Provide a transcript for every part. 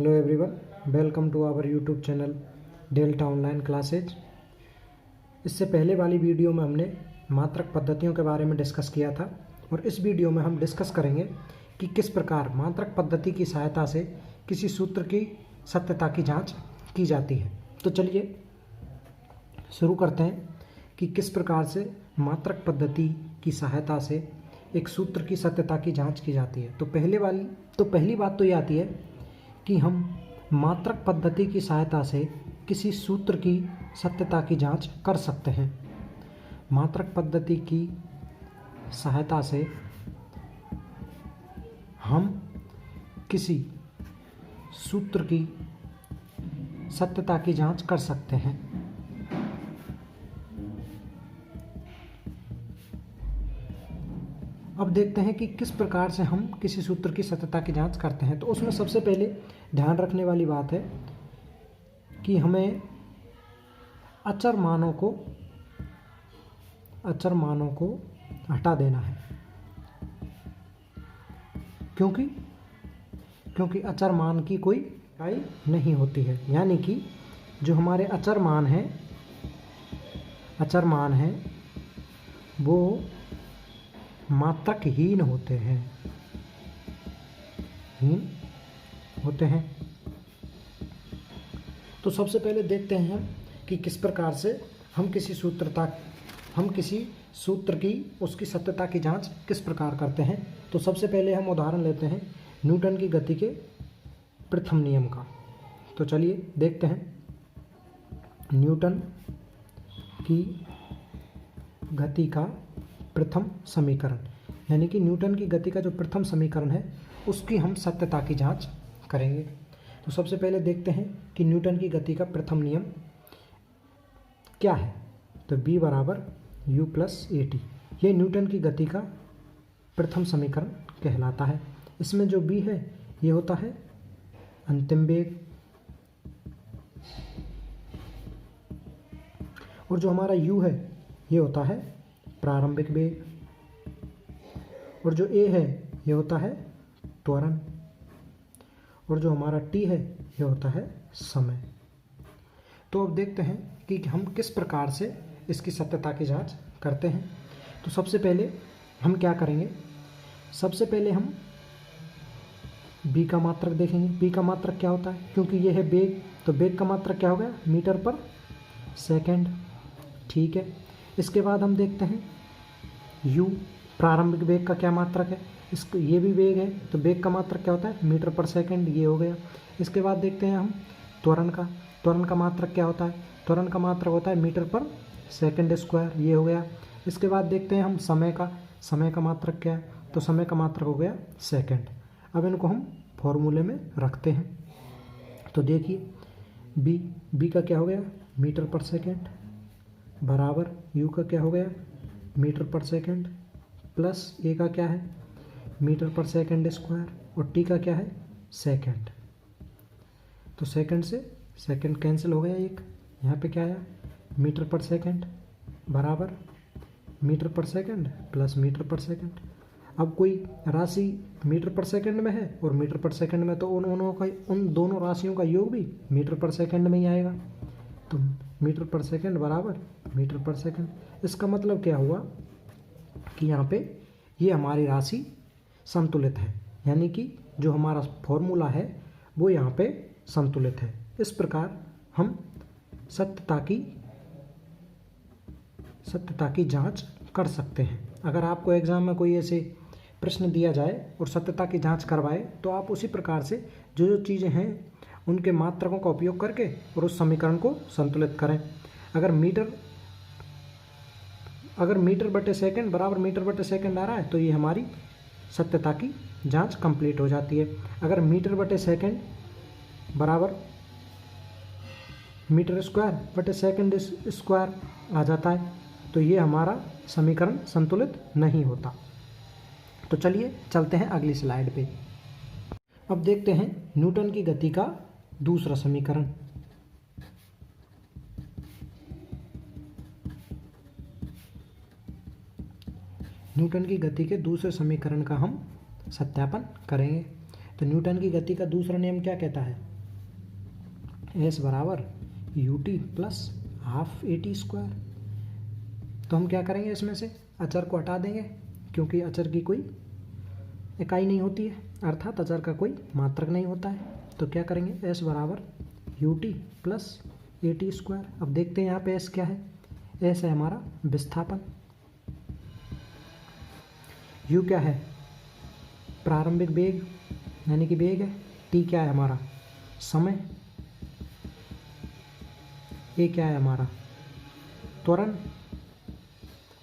Hello everyone, welcome to our YouTube channel Delta online classes. इससे पहले वाली video में हमने मात्रक पद्धतियों के बारे में डिस्कस किया था और इस वीडियो में हम डिस्कस करेंगे कि किस प्रकार मात्रक पद्धति की सहायता से किसी सूत्र की सत्यता की जांच की जाती है। तो चलिए शुरू करते हैं कि किस प्रकार से मात्रक पद्धति की सहायता से एक सूत्र की सत्यता की जांच की जाती है। तो पहली बात तो ये आती है कि हम मात्रक पद्धति की सहायता से किसी सूत्र की सत्यता की जांच कर सकते हैं। मात्रक पद्धति की सहायता से हम किसी सूत्र की सत्यता की जांच कर सकते हैं। अब देखते हैं कि किस प्रकार से हम किसी सूत्र की सत्यता की जांच करते हैं। तो उसमें सबसे पहले ध्यान रखने वाली बात है कि हमें अचर मानों को हटा देना है, क्योंकि अचर मान की कोई इकाई नहीं होती है। यानी कि जो हमारे अचर मान हैं वो मात्रकहीन होते हैं। तो सबसे पहले देखते हैं कि किस प्रकार से हम किसी सूत्र की उसकी सत्यता की जांच किस प्रकार करते हैं। तो सबसे पहले हम उदाहरण लेते हैं न्यूटन की गति के प्रथम नियम का। तो चलिए देखते हैं न्यूटन की गति का प्रथम समीकरण, यानी कि न्यूटन की गति का जो प्रथम समीकरण है उसकी हम सत्यता की जांच करेंगे। तो सबसे पहले देखते हैं कि न्यूटन की गति का प्रथम नियम क्या है। तो B बराबर U प्लस AT, ये न्यूटन की गति का प्रथम समीकरण कहलाता है। इसमें जो B है ये होता है अंतिम वेग, और जो हमारा U है ये होता है प्रारंभिक वेग, और जो A है ये होता है त्वरण, और जो हमारा T है ये होता है समय। तो अब देखते हैं कि हम किस प्रकार से इसकी सत्यता की जांच करते हैं। तो सबसे पहले हम क्या करेंगे, सबसे पहले हम B का मात्रक देखेंगे। B का मात्रक क्या होता है, क्योंकि ये है वेग, तो वेग का मात्रक क्या हो गया, मीटर पर सेकेंड। ठीक है, इसके बाद हम देखते हैं U प्रारंभिक वेग का क्या मात्रक है। इसको ये भी वेग है, तो वेग का मात्रक क्या होता है, मीटर पर सेकंड, ये हो गया। इसके बाद देखते हैं हम त्वरण का मात्रक क्या होता है। त्वरण का मात्रक होता है मीटर पर सेकंड स्क्वायर, ये हो गया। इसके बाद देखते हैं हम समय का मात्रक क्या है। तो समय का मात्रक हो गया सेकंड। अब इनको हम फॉर्मूले में रखते हैं। तो देखिए बी का क्या हो गया, मीटर पर सेकेंड, बराबर यू का क्या हो गया, मीटर पर सेकेंड, प्लस ए का क्या है, मीटर पर सेकेंड स्क्वायर, और टी का क्या है, सेकेंड। तो सेकेंड से सेकेंड कैंसिल हो गया, एक यहाँ पे क्या आया, मीटर पर सेकेंड बराबर मीटर पर सेकेंड प्लस मीटर पर सेकेंड। अब कोई राशि मीटर पर सेकेंड में है और मीटर पर सेकेंड में, तो उन दोनों राशियों का योग भी मीटर पर सेकेंड में ही आएगा। तो मीटर पर सेकेंड बराबर मीटर पर सेकेंड। इसका मतलब क्या हुआ कि यहाँ पे ये हमारी राशि संतुलित है, यानी कि जो हमारा फॉर्मूला है वो यहाँ पे संतुलित है। इस प्रकार हम सत्यता की जांच कर सकते हैं। अगर आपको एग्जाम में कोई ऐसे प्रश्न दिया जाए और सत्यता की जांच करवाए, तो आप उसी प्रकार से जो चीज़ें हैं उनके मात्रकों का उपयोग करके और उस समीकरण को संतुलित करें। अगर मीटर बटे सेकंड बराबर मीटर बटे सेकंड आ रहा है, तो ये हमारी सत्यता की जांच कंप्लीट हो जाती है। अगर मीटर बटे सेकंड बराबर मीटर स्क्वायर बटे सेकंड स्क्वायर आ जाता है, तो ये हमारा समीकरण संतुलित नहीं होता। तो चलिए चलते हैं अगली स्लाइड पे। अब देखते हैं न्यूटन की गति का दूसरा समीकरण। न्यूटन की गति के दूसरे समीकरण का हम सत्यापन करेंगे। तो न्यूटन की गति का दूसरा नियम क्या कहता है? एस बराबर U T plus half A T square. तो हम क्या करेंगे, इसमें से अचर को हटा देंगे, क्योंकि अचर की कोई इकाई नहीं होती है, अर्थात अचर का कोई मात्रक नहीं होता है। तो क्या करेंगे, एस बराबर U T plus A T square. अब देखते हैं यहाँ पे एस क्या है। एस है हमारा विस्थापन, यू क्या है, प्रारंभिक वेग यानी कि वेग है, टी क्या है हमारा, समय, ए क्या है हमारा, त्वरण,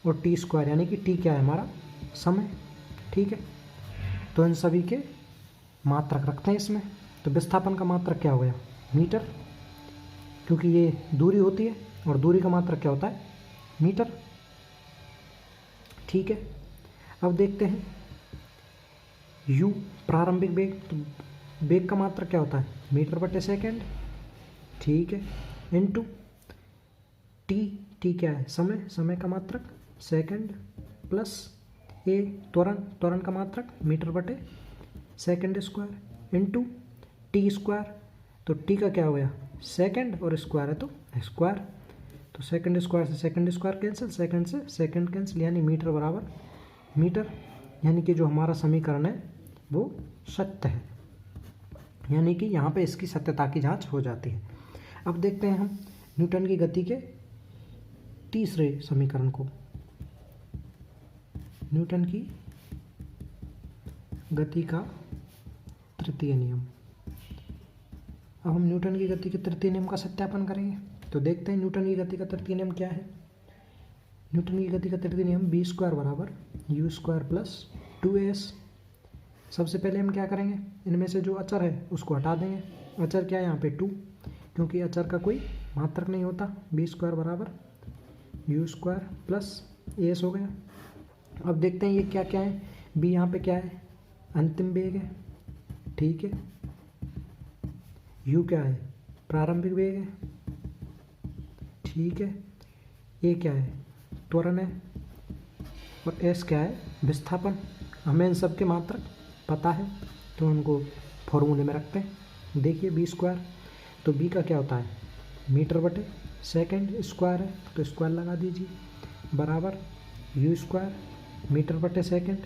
और टी स्क्वायर यानी कि टी क्या है हमारा, समय। ठीक है, तो इन सभी के मात्रक रखते हैं इसमें। तो विस्थापन का मात्रक क्या हो गया, मीटर, क्योंकि ये दूरी होती है और दूरी का मात्रक क्या होता है, मीटर। ठीक है, अब देखते हैं u प्रारंभिक वेग, तो वेग का मात्रक क्या होता है, मीटर बटे सेकेंड। ठीक है, इनटू टी, टी क्या है, समय, समय का मात्रक सेकेंड, प्लस ए त्वरण, त्वरण का मात्रक मीटर बटे second square, into T square. तो टी का क्या हो गया, सेकेंड, और स्क्वायर है तो स्क्वायर। तो सेकेंड स्क्वायर से सेकेंड स्क्वायर कैंसिल, सेकेंड से सेकेंड कैंसिल, यानी मीटर बराबर मीटर। यानी कि जो हमारा समीकरण है वो सत्य है, यानी कि यहाँ पे इसकी सत्यता की जांच हो जाती है। अब देखते हैं हम न्यूटन की गति के तीसरे समीकरण को। न्यूटन की गति का तृतीय नियम। अब हम न्यूटन की गति के तृतीय नियम का सत्यापन करेंगे। तो देखते हैं न्यूटन की गति का तृतीय नियम क्या है। न्यूटन की गति का तृतीय नियम बी स्क्वायर बराबर यू स्क्वायर प्लस 2as। सबसे पहले हम क्या करेंगे, इनमें से जो अचर है उसको हटा देंगे। अचर क्या है यहाँ पे 2, क्योंकि अचर का कोई मात्रक नहीं होता। बी स्क्वायर बराबर यू स्क्वायर प्लस एस हो गया। अब देखते हैं ये क्या क्या है। बी यहाँ पे क्या है, अंतिम वेग है। ठीक है, यू क्या है, प्रारंभिक वेग है। ठीक है, ए क्या है, त्वरण है, और एस क्या है, विस्थापन। हमें इन सब के मात्रक पता है तो उनको फॉर्मूले में रखते हैं। देखिए बी स्क्वायर, तो बी का क्या होता है, मीटर बटे सेकेंड स्क्वायर है तो स्क्वायर लगा दीजिए, बराबर यू स्क्वायर मीटर बटे सेकेंड,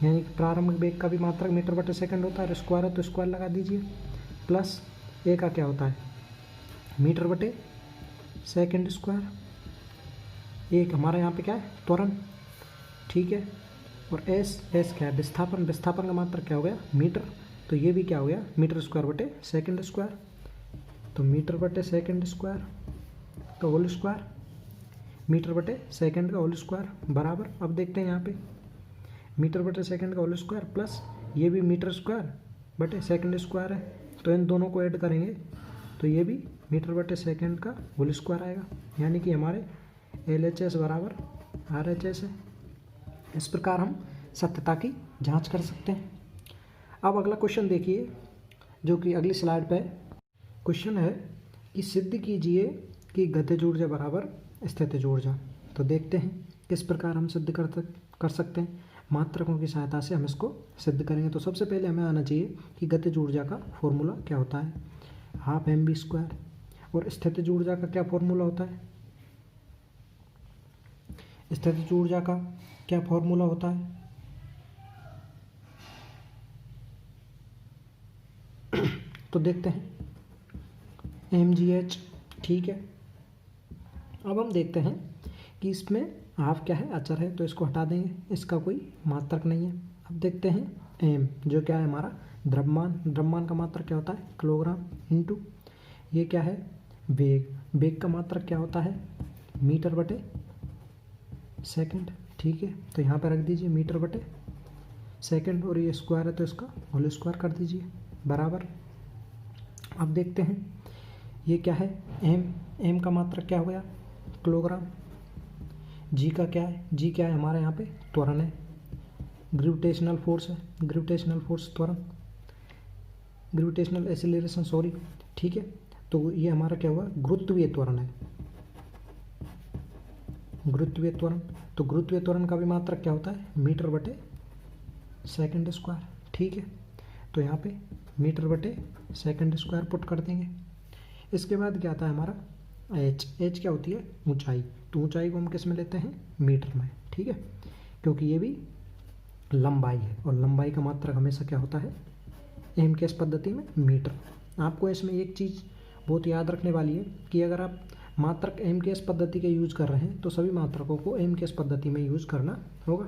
यानी कि प्रारंभिक वेग का भी मात्रक मीटर बटे सेकेंड होता है, स्क्वायर है तो स्क्वायर लगा दीजिए, प्लस ए का क्या होता है, मीटर बटे सेकेंड स्क्वायर। एक हमारा यहाँ पे क्या है, त्वरण। ठीक है, और एस, एस क्या है, विस्थापन। विस्थापन का मात्रक क्या हो गया, मीटर, तो ये भी क्या हो गया, मीटर स्क्वायर बटे सेकेंड स्क्वायर। तो मीटर बटे सेकेंड स्क्वायर का होल स्क्वायर, मीटर बटे सेकेंड का होल स्क्वायर बराबर। अब देखते हैं यहाँ पे मीटर बटे सेकेंड का होल स्क्वायर प्लस ये भी मीटर स्क्वायर बटे सेकेंड स्क्वायर है, तो इन दोनों को ऐड करेंगे तो ये भी मीटर बटे सेकेंड का होल स्क्वायर आएगा, यानी कि हमारे LHS बराबर RHS है। इस प्रकार हम सत्यता की जांच कर सकते हैं। अब अगला क्वेश्चन देखिए, जो कि अगली स्लाइड पे क्वेश्चन है कि सिद्ध कीजिए कि गतिज ऊर्जा बराबर स्थितिज ऊर्जा। तो देखते हैं किस प्रकार हम सिद्ध कर सकते हैं। मात्रकों की सहायता से हम इसको सिद्ध करेंगे। तो सबसे पहले हमें आना चाहिए कि गतिज ऊर्जा का फॉर्मूला क्या होता है, हाफ mv स्क्वायर, और स्थितिज ऊर्जा का क्या फॉर्मूला होता है, स्थितिज ऊर्जा का क्या फॉर्मूला होता है, तो देखते हैं mgh। ठीक है, अब हम देखते हैं कि इसमें हाफ क्या है, अचर है, तो इसको हटा देंगे, इसका कोई मात्रक नहीं है। अब देखते हैं m, जो क्या है हमारा द्रव्यमान। द्रव्यमान का मात्रक क्या होता है, किलोग्राम, इनटू ये क्या है, वेग। वेग का मात्रक क्या होता है, मीटर बटे सेकंड। ठीक है, तो यहाँ पर रख दीजिए मीटर बटे सेकंड, और ये स्क्वायर है तो इसका होल स्क्वायर कर दीजिए, बराबर। अब देखते हैं ये क्या है, m का मात्रक क्या हो गया, किलोग्राम। जी का क्या है, जी क्या है हमारे यहाँ पे त्वरण है, ग्रेविटेशनल फोर्स है, ग्रेविटेशनल फोर्स त्वरण, ग्रेविटेशनल एक्सीलरेशन सॉरी। ठीक है, तो ये हमारा क्या हुआ, गुरुत्वीय त्वरण है, गुरुत्वीय त्वरण। तो गुरुत्वीय त्वरण का भी मात्रक क्या होता है, मीटर बटे सेकंड स्क्वायर। ठीक है, तो यहाँ पे मीटर बटे सेकंड स्क्वायर पुट कर देंगे। इसके बाद क्या आता है हमारा एच। एच क्या होती है? ऊंचाई। तो ऊंचाई को हम किस में लेते हैं? मीटर में, ठीक है, क्योंकि ये भी लंबाई है और लंबाई का मात्रक हमेशा क्या होता है? एम के एस पद्धति में मीटर। आपको इसमें एक चीज़ बहुत याद रखने वाली है कि अगर आप मात्रक एम के एस पद्धति के यूज़ कर रहे हैं तो सभी मात्रकों को एम के एस पद्धति में यूज़ करना होगा।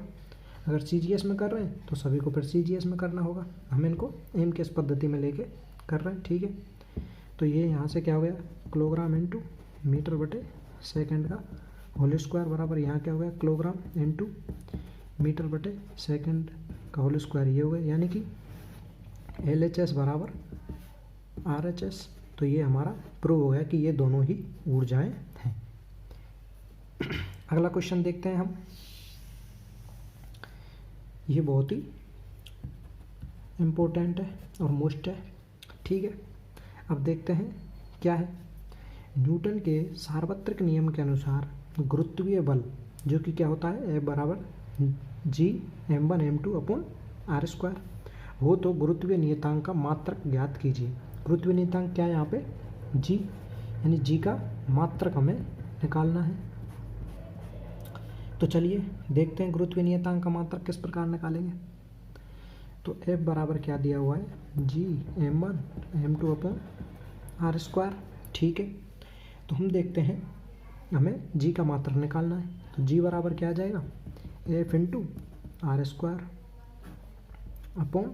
अगर सी जी एस में कर रहे हैं तो सभी को फिर सी जी एस में करना होगा। हम इनको एम के एस पद्धति में लेके कर रहे हैं, ठीक है। तो ये यहाँ से क्या हो गया? किलोग्राम इंटू मीटर बटे सेकेंड का होल स्क्वायर बराबर यहाँ क्या हो गया? किलोग्राम इंटू मीटर बटे सेकेंड का होल स्क्वायर ये हो गया, यानी कि LHS बराबर RHS। तो ये हमारा प्रूव हो गया कि ये दोनों ही ऊर्जाएं हैं। अगला क्वेश्चन देखते हैं हम। ये बहुत ही इम्पोर्टेंट है और मोस्ट है, ठीक है। अब देखते हैं क्या है। न्यूटन के सार्वत्रिक नियम के अनुसार गुरुत्वीय बल जो कि क्या होता है? F बराबर G m1 m2 upon R square हो, तो गुरुत्वीय नियतांक का मात्रक ज्ञात कीजिए। गुरुत्वीय नियतांक क्या है यहाँ पे? G, यानी G का मात्रक हमें निकालना है। तो चलिए देखते हैं गुरुत्वीय नियतांक का मात्रक किस प्रकार निकालेंगे। तो F बराबर क्या दिया हुआ है? G m1 m2 upon R square, ठीक है। तो हम देखते हैं हमें G का मात्रक निकालना है। तो G बराबर क्या आ जाएगा? F into R square upon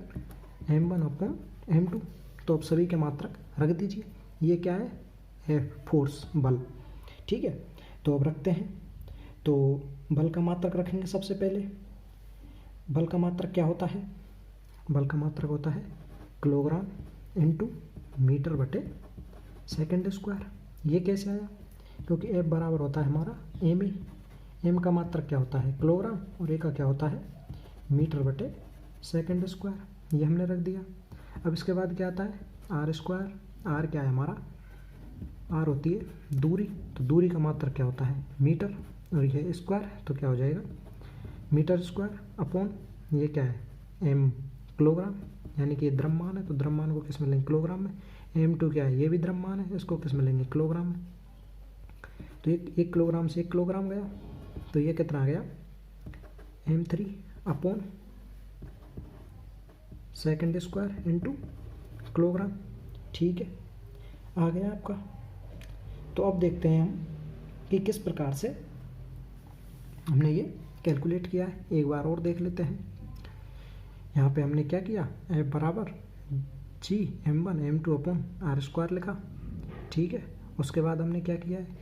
m1 upon m2। तो अब सभी के मात्रक रख दीजिए। ये क्या है? F, फोर्स, बल, ठीक है। तो अब रखते हैं। तो बल का मात्रक रखेंगे सबसे पहले। बल का मात्रक क्या होता है? बल का मात्रक होता है किलोग्राम इंटू मीटर बटे सेकेंड स्क्वायर। ये कैसे आया? क्योंकि F बराबर होता है हमारा m। m का मात्रक क्या होता है? किलोग्राम, और a का क्या होता है? मीटर बटे सेकेंड स्क्वायर। ये हमने रख दिया। अब इसके बाद क्या आता है? R square. R क्या है हमारा? R होती है दूरी। तो दूरी का मात्रक क्या होता है? मीटर, और ये स्क्वायर, तो क्या हो जाएगा? मीटर स्क्वायर अपॉन ये क्या है? m, किलोग्राम, यानी कि ये द्रव्यमान है तो द्रव्यमान को किस में लेंगे? किलोग्राम में। m2 क्या है? ये भी द्रव्यमान है, इसको किस में लेंगे? किलोग्राम में। तो एक किलोग्राम से 1 किलोग्राम गया, तो ये कितना आ गया? m3 upon second square into kilogram, ठीक है, आ गया आपका। तो अब देखते हैं हम कि किस प्रकार से हमने ये कैलकुलेट किया है। एक बार और देख लेते हैं। यहाँ पे हमने क्या किया? F बराबर G m1 m2 upon R square लिखा, ठीक है। उसके बाद हमने क्या किया है?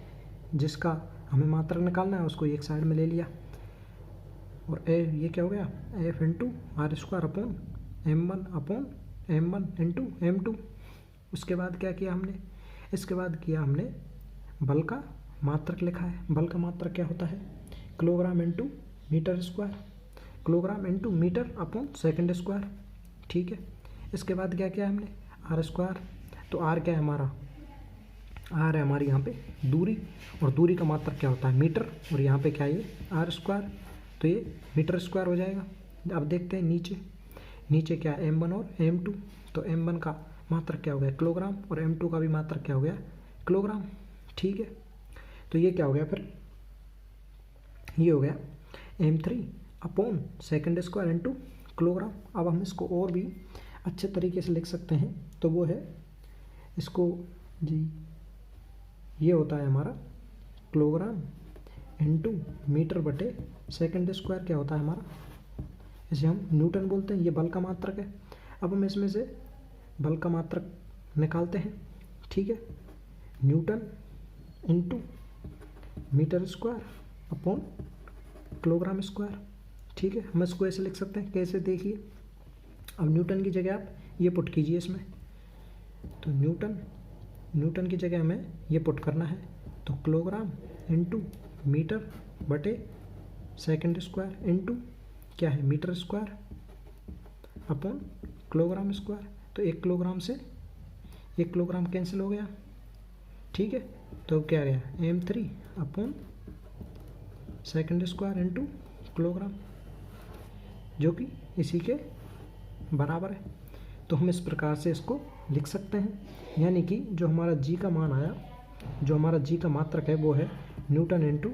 जिसका हमें मात्रक निकालना है उसको एक साइड में ले लिया, और ये क्या हो गया? F into R square upon m1 upon m1 into m2। उसके बाद क्या किया हमने? इसके बाद किया हमने बल का मात्रक लिखा है। बल का मात्रक क्या होता है? Kilogram into metre square, kilogram into metre upon second square, ठीक है। इसके बाद क्या किया हमने? R square. तो R क्या है हमारा? R है हमारी यहाँ पे दूरी, और दूरी का मात्रक क्या होता है? मीटर, और यहाँ पे क्या है? ये R स्क्वायर, तो ये मीटर स्क्वायर हो जाएगा। अब देखते हैं नीचे। नीचे क्या है? m1 और m2। तो m1 का मात्रक क्या हो गया? किलोग्राम, और m2 का भी मात्रक क्या हो गया? किलोग्राम, ठीक है। तो ये क्या हो गया फिर? ये हो गया m3 upon second square into kilogram. अब हम इसको और भी अच्छे तरीके से लिख सकते हैं, तो वो है इसको जी, ये होता है हमारा किलोग्राम इंटू मीटर बटे सेकेंड स्क्वायर। क्या होता है हमारा? इसे हम न्यूटन बोलते हैं। ये बल का मात्रक है। अब हम इसमें से बल का मात्रक निकालते हैं, ठीक है। Newton into metre square upon kilogram square, ठीक है। हम इसको ऐसे लिख सकते हैं, कैसे? देखिए, अब न्यूटन की जगह आप ये पुट कीजिए इसमें। तो न्यूटन की जगह हमें ये पुट करना है। तो किलोग्राम इंटू मीटर बटे सेकेंड स्क्वायर इंटू क्या है? Metre square upon kilogram square. तो 1 किलोग्राम से 1 किलोग्राम कैंसिल हो गया, ठीक है। तो क्या गया? m3 upon second square into kilogram, जो कि इसी के बराबर है। तो हम इस प्रकार से इसको लिख सकते हैं, यानी कि जो हमारा जी का मान आया, जो हमारा जी का मात्रक है वो है newton into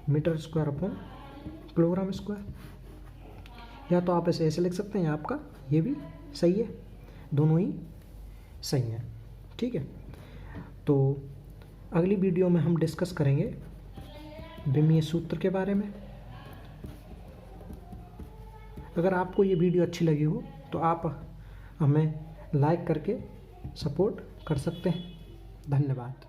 metre square upon kilogram square. या तो आप इसे ऐसे लिख सकते हैं या आपका ये भी सही है, दोनों ही सही हैं। ठीक है, तो अगली वीडियो में हम डिस्कस करेंगे विमीय सूत्र के बारे में। अगर आपको ये वीडियो अच्छी लगी हो तो आप हमें लाइक करके सपोर्ट कर सकते हैं। धन्यवाद।